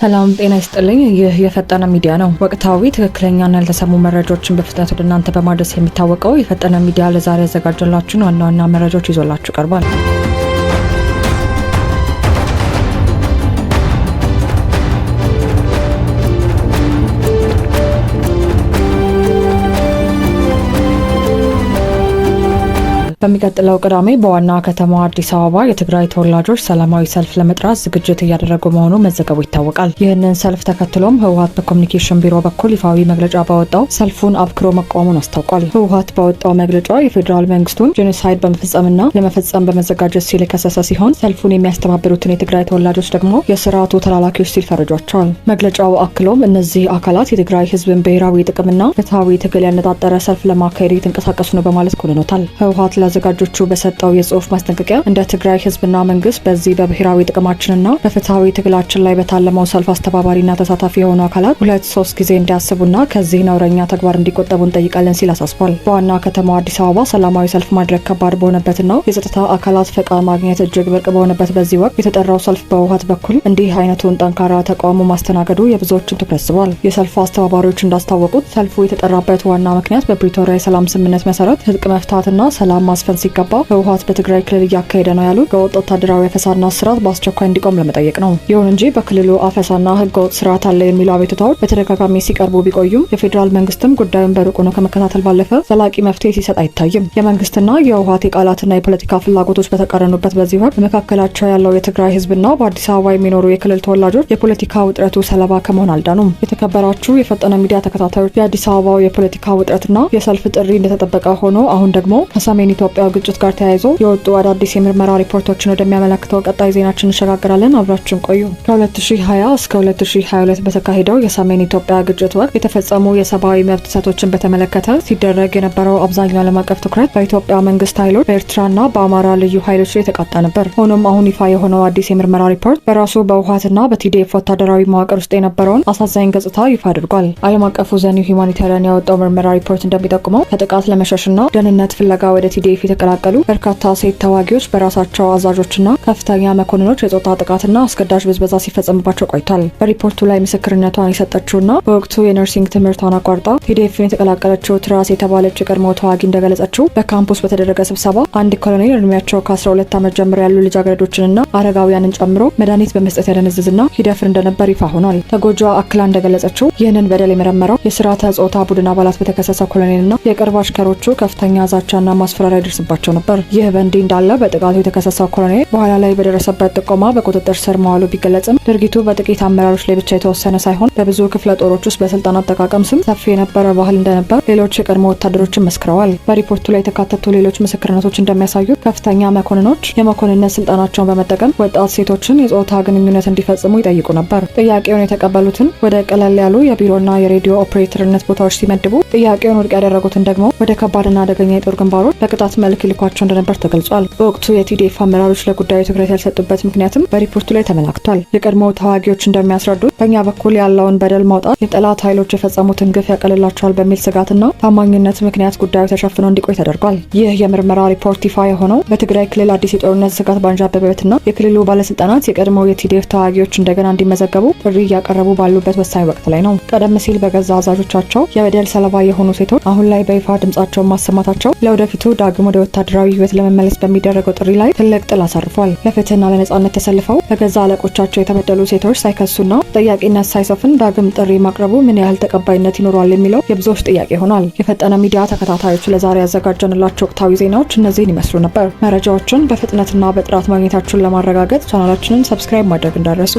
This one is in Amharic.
ሰላም ጤና ይስጥልኝ። ይህ የፈጠነ ሚዲያ ነው። ወቅታዊ ትክክለኛና ያልተሰሙ መረጃዎችን በፍጥነት ወደ እናንተ በማድረስ የሚታወቀው የፈጠነ ሚዲያ ለዛሬ ያዘጋጀላችሁን ዋና ዋና መረጃዎች ይዞላችሁ ቀርቧል። በሚቀጥለው ቅዳሜ በዋና ከተማዋ አዲስ አበባ የትግራይ ተወላጆች ሰላማዊ ሰልፍ ለመጥራት ዝግጅት እያደረጉ መሆኑ መዘገቡ ይታወቃል። ይህንን ሰልፍ ተከትሎም ህወሓት በኮሚኒኬሽን ቢሮ በኩል ይፋዊ መግለጫ ባወጣው ሰልፉን አብክሮ መቃወሙን አስታውቋል። ህወሓት ባወጣው መግለጫ የፌዴራል መንግስቱን ጄኖሳይድ በመፈጸምና ለመፈጸም በመዘጋጀት ሲል የከሰሰ ሲሆን ሰልፉን የሚያስተባብሩትን የትግራይ ተወላጆች ደግሞ የስርዓቱ ተላላኪዎች ሲል ፈርጇቸዋል። መግለጫው አክሎም እነዚህ አካላት የትግራይ ህዝብን ብሔራዊ ጥቅምና ፍትሐዊ ትግል ያነጣጠረ ሰልፍ ለማካሄድ እየተንቀሳቀሱ ነው በማለት ኮንኖታል። ህወሓት አዘጋጆቹ በሰጠው የጽሁፍ ማስጠንቀቂያ እንደ ትግራይ ህዝብና መንግስት በዚህ በብሔራዊ ጥቅማችንና በፍትሃዊ ትግላችን ላይ በታለመው ሰልፍ አስተባባሪና ተሳታፊ የሆኑ አካላት 2-3 ጊዜ እንዲያስቡና ከዚህ ነውረኛ ተግባር እንዲቆጠቡ እንጠይቃለን ሲል አሳስቧል። በዋና ከተማዋ አዲስ አበባ ሰላማዊ ሰልፍ ማድረግ ከባድ በሆነበትና የጸጥታ አካላት ፈቃድ ማግኘት እጅግ ብርቅ በሆነበት በዚህ ወቅት የተጠራው ሰልፍ በህወሓት በኩል እንዲህ አይነቱን ጠንካራ ተቃውሞ ማስተናገዱ የብዙዎችን ትኩረት ስቧል። የሰልፉ አስተባባሪዎች እንዳስታወቁት ሰልፉ የተጠራበት ዋና ምክንያት በፕሪቶሪያ የሰላም ስምምነት መሰረት ትጥቅ መፍታትና ሰላም ማስፈን ሲገባ ህወሓት በትግራይ ክልል እያካሄደ ነው ያሉት ህገወጥ ወታደራዊ አፈሳና ስርዓት በአስቸኳይ እንዲቆም ለመጠየቅ ነው። ይሁን እንጂ በክልሉ አፈሳና ህገወጥ ስርዓት አለ የሚሉ አቤቱታዎች በተደጋጋሚ ሲቀርቡ ቢቆዩም የፌዴራል መንግስትም ጉዳዩን በሩቁ ነው ከመከታተል ባለፈ ዘላቂ መፍትሄ ሲሰጥ አይታይም። የመንግስትና የህወሓት የቃላትና የፖለቲካ ፍላጎቶች በተቃረኑበት በዚህ ወቅት በመካከላቸው ያለው የትግራይ ህዝብና በአዲስ አበባ የሚኖሩ የክልል ተወላጆች የፖለቲካ ውጥረቱ ሰለባ ከመሆን አልዳኑም። የተከበራችሁ የፈጠነ ሚዲያ ተከታታዮች የአዲስ አበባው የፖለቲካ ውጥረትና የሰልፍ ጥሪ እንደተጠበቀ ሆኖ አሁን ደግሞ ከሰሜን ኢትዮጵያ ግጭት ጋር ተያይዞ የወጡ አዳዲስ የምርመራ ሪፖርቶችን ወደሚያመለክተው ቀጣይ ዜናችን እንሸጋግራለን። አብራችን ቆዩ። ከ2020 እስከ 2022 በተካሄደው የሰሜን ኢትዮጵያ ግጭት ወቅት የተፈጸሙ የሰብአዊ መብት ጥሰቶችን በተመለከተ ሲደረግ የነበረው አብዛኛው ዓለም አቀፍ ትኩረት በኢትዮጵያ መንግስት ኃይሎች፣ በኤርትራና በአማራ ልዩ ኃይሎች ላይ የተቃጣ ነበር። ሆኖም አሁን ይፋ የሆነው አዲስ የምርመራ ሪፖርት በራሱ በህወሓትና በቲዲኤፍ ወታደራዊ መዋቅር ውስጥ የነበረውን አሳዛኝ ገጽታ ይፋ አድርጓል። ዓለም አቀፉ ዘኒው ሁማኒታሪያን ያወጣው ምርመራ ሪፖርት እንደሚጠቁመው ከጥቃት ለመሸሽና ደህንነት ፍለጋ ወደ ቲዲኤፍ የተቀላቀሉ በርካታ ሴት ተዋጊዎች በራሳቸው አዛዦችና ከፍተኛ መኮንኖች የጾታ ጥቃትና አስገዳጅ ብዝበዛ ሲፈጸምባቸው ቆይቷል። በሪፖርቱ ላይ ምስክርነቷን የሰጠችውና በወቅቱ የነርሲንግ ትምህርቷን አቋርጣ ቲዲኤፍን የተቀላቀለችው ትራስ የተባለች የቀድሞ ተዋጊ እንደገለጸችው በካምፑስ በተደረገ ስብሰባ አንድ ኮሎኔል እድሜያቸው ከ12 ዓመት ጀምሮ ያሉ ልጃገረዶችንና አረጋውያንን ጨምሮ መድኃኒት በመስጠት ያደነዝዝና ይደፍር እንደነበር ይፋ ሆኗል። ተጎጂዋ አክላ እንደገለጸችው ይህንን በደል የመረመረው የስርዓተ ጾታ ቡድን አባላት በተከሰሰ ኮሎኔልና የቅርብ አሽከሮቹ ከፍተኛ ዛቻና ማስፈራሪያ ይደርስባቸው ነበር። ይህ በእንዲህ እንዳለ በጥቃቱ የተከሰሰው ኮሎኔል በኋላ ላይ በደረሰበት ጥቆማ በቁጥጥር ስር መዋሉ ቢገለጽም ድርጊቱ በጥቂት አመራሮች ላይ ብቻ የተወሰነ ሳይሆን በብዙ ክፍለ ጦሮች ውስጥ በስልጣን አጠቃቀም ስም ሰፊ የነበረ ባህል እንደነበር ሌሎች የቀድሞ ወታደሮችን መስክረዋል። በሪፖርቱ ላይ የተካተቱ ሌሎች ምስክርነቶች እንደሚያሳዩት ከፍተኛ መኮንኖች የመኮንነት ስልጣናቸውን በመጠቀም ወጣት ሴቶችን የጾታ ግንኙነት እንዲፈጽሙ ይጠይቁ ነበር። ጥያቄውን የተቀበሉትን ወደ ቀለል ያሉ የቢሮና የሬዲዮ ኦፕሬተርነት ቦታዎች ሲመድቡ፣ ጥያቄውን ውድቅ ያደረጉትን ደግሞ ወደ ከባድና አደገኛ የጦር ግንባሮች በቅጣት መልክ ይልኳቸው እንደነበር ተገልጿል። በወቅቱ የቲዲኤፍ አመራሮች ለጉዳዩ ትኩረት ያልሰጡበት ምክንያትም በሪፖርቱ ላይ ተመላክቷል። የቀድሞ ተዋጊዎች እንደሚያስረዱት በእኛ በኩል ያለውን በደል ማውጣት የጠላት ኃይሎች የፈጸሙትን ግፍ ያቀልላቸዋል በሚል ስጋትና ታማኝነት ምክንያት ጉዳዩ ተሸፍኖ እንዲቆይ ተደርጓል። ይህ የምርመራ ሪፖርት ይፋ የሆነው በትግራይ ክልል አዲስ የጦርነት ስጋት ባንዣበበበትና የክልሉ ባለስልጣናት የቀድሞው የቲዲኤፍ ተዋጊዎች እንደገና እንዲመዘገቡ ጥሪ እያቀረቡ ባሉበት ወሳኝ ወቅት ላይ ነው። ቀደም ሲል በገዛ አዛዦቻቸው የበደል ሰለባ የሆኑ ሴቶች አሁን ላይ በይፋ ድምጻቸውን ማሰማታቸው ለወደፊቱ ዳግም ወደ ወታደራዊ ህይወት ለመመለስ በሚደረገው ጥሪ ላይ ትልቅ ጥላ አሳርፏል። ለፍትህና ለነጻነት ተሰልፈው በገዛ አለቆቻቸው የተበደሉ ሴቶች ሳይከሱና ተጠያቂነት ሳይሰፍን ዳግም ጥሪ ማቅረቡ ምን ያህል ተቀባይነት ይኖረዋል የሚለው የብዙዎች ጥያቄ ሆኗል። የፈጠነ ሚዲያ ተከታታዮች ለዛሬ ያዘጋጀንላቸው ወቅታዊ ዜናዎች እነዚህን ይመስሉ ነበር። መረጃዎችን በፍጥነትና በጥራት ማግኘታችሁን ለማረጋገጥ ቻናላችንን ሰብስክራይብ ማድረግ እንዳትረሱ።